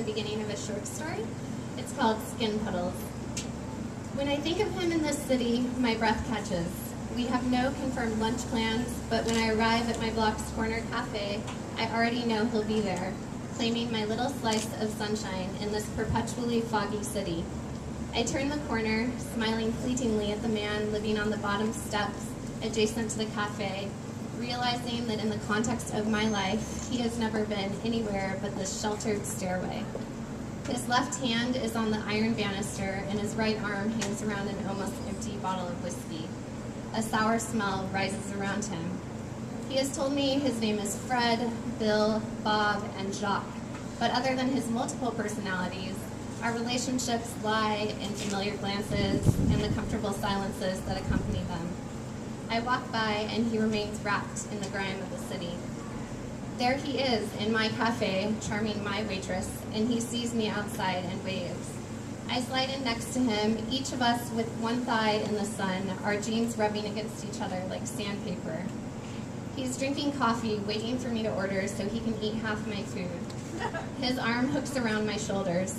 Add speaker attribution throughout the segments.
Speaker 1: the beginning of a short story. It's called Skin Puddles. When I think of him in this city, my breath catches. We have no confirmed lunch plans, but when I arrive at my block's corner cafe, I already know he'll be there, claiming my little slice of sunshine in this perpetually foggy city. I turn the corner, smiling fleetingly at the man living on the bottom steps adjacent to the cafe, realizing that in the context of my life, he has never been anywhere but this sheltered stairway. His left hand is on the iron banister, and his right arm hangs around an almost empty bottle of whiskey. A sour smell rises around him. He has told me his name is Fred, Bill, Bob, and Jacques, but other than his multiple personalities, our relationships lie in familiar glances and the comfortable silences that accompany them. I walk by, and he remains wrapped in the grime of the city. There he is in my cafe, charming my waitress, and he sees me outside and waves. I slide in next to him, each of us with one thigh in the sun, our jeans rubbing against each other like sandpaper. He's drinking coffee, waiting for me to order so he can eat half my food. His arm hooks around my shoulders.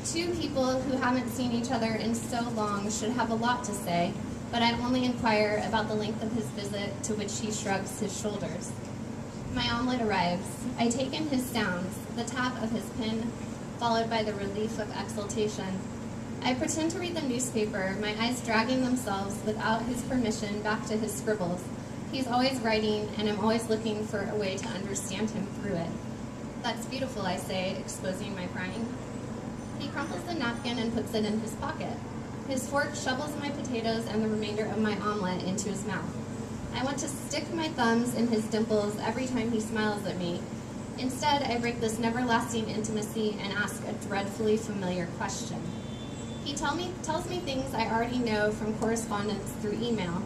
Speaker 1: Two people who haven't seen each other in so long should have a lot to say, but I only inquire about the length of his visit, to which he shrugs his shoulders. My omelet arrives. I take in his sounds, the tap of his pen, followed by the relief of exultation. I pretend to read the newspaper, my eyes dragging themselves without his permission back to his scribbles. He's always writing, and I'm always looking for a way to understand him through it. That's beautiful, I say, exposing my prying. He crumples the napkin and puts it in his pocket. His fork shovels my potatoes and the remainder of my omelet into his mouth. I want to stick my thumbs in his dimples every time he smiles at me. Instead, I break this never-lasting intimacy and ask a dreadfully familiar question. He tells me things I already know from correspondence through email.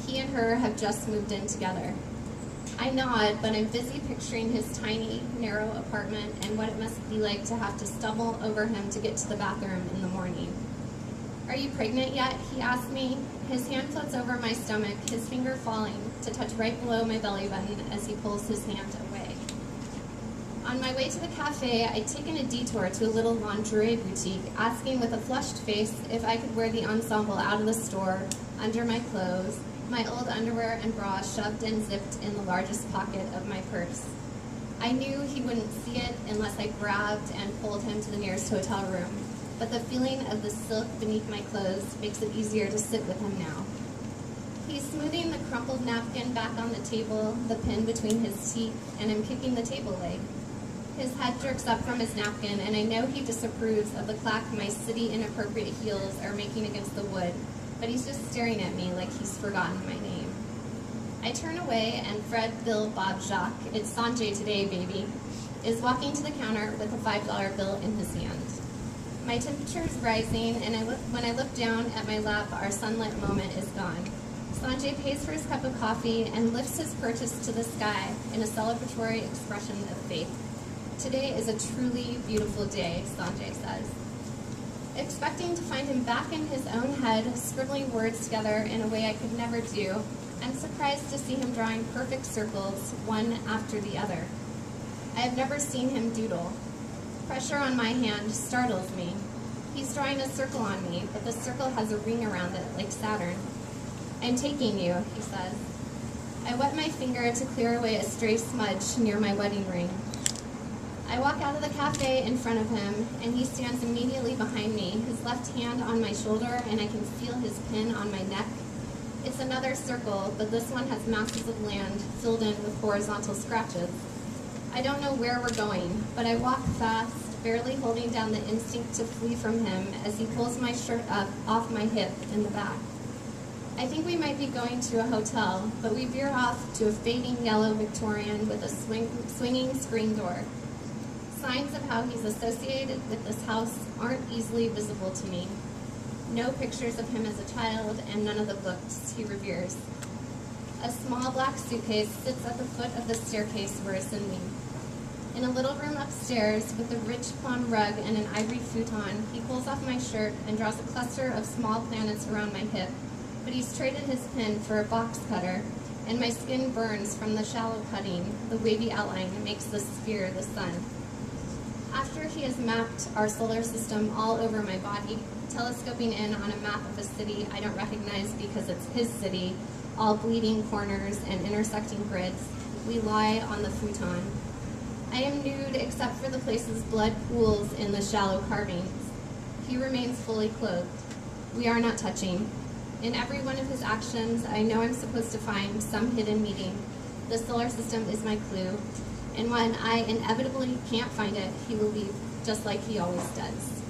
Speaker 1: He and her have just moved in together. I nod, but I'm busy picturing his tiny, narrow apartment and what it must be like to have to stumble over him to get to the bathroom in the morning. "Are you pregnant yet?" he asks me. His hand floats over my stomach, his finger falling to touch right below my belly button as he pulls his hand away. On my way to the cafe, I'd taken a detour to a little lingerie boutique, asking with a flushed face if I could wear the ensemble out of the store, under my clothes, my old underwear and bra shoved and zipped in the largest pocket of my purse. I knew he wouldn't see it unless I grabbed and pulled him to the nearest hotel room, but the feeling of the silk beneath my clothes makes it easier to sit with him now. He's smoothing the crumpled napkin back on the table, the pen between his teeth, and I'm kicking the table leg. His head jerks up from his napkin, and I know he disapproves of the clack my city-inappropriate heels are making against the wood, but he's just staring at me like he's forgotten my name. I turn away, and Fred, Bill, Bob, Jacques, it's Sanjay today, baby, is walking to the counter with a $5 bill in his hand. My temperature is rising, and when I look down at my lap, our sunlit moment is gone. Sanjay pays for his cup of coffee and lifts his purchase to the sky in a celebratory expression of faith. "Today is a truly beautiful day," Sanjay says. Expecting to find him back in his own head, scribbling words together in a way I could never do, I'm surprised to see him drawing perfect circles, one after the other. I have never seen him doodle. Pressure on my hand startles me. He's drawing a circle on me, but the circle has a ring around it, like Saturn. "I'm taking you," he says. I wet my finger to clear away a stray smudge near my wedding ring. I walk out of the cafe in front of him, and he stands immediately behind me, his left hand on my shoulder, and I can feel his pin on my neck. It's another circle, but this one has masses of land filled in with horizontal scratches. I don't know where we're going, but I walk fast, barely holding down the instinct to flee from him as he pulls my shirt up off my hip in the back. I think we might be going to a hotel, but we veer off to a fading yellow Victorian with a swinging screen door. Signs of how he's associated with this house aren't easily visible to me. No pictures of him as a child, and none of the books he reveres. A small black suitcase sits at the foot of the staircase we're ascending. In a little room upstairs, with a rich plum rug and an ivory futon, he pulls off my shirt and draws a cluster of small planets around my hip, but he's traded his pen for a box cutter, and my skin burns from the shallow cutting. The wavy outline makes the sphere the sun. After he has mapped our solar system all over my body, telescoping in on a map of a city I don't recognize because it's his city, all bleeding corners and intersecting grids, we lie on the futon. I am nude except for the places blood pools in the shallow carvings. He remains fully clothed. We are not touching. In every one of his actions, I know I'm supposed to find some hidden meaning. The solar system is my clue, and when I inevitably can't find it, he will leave just like he always does.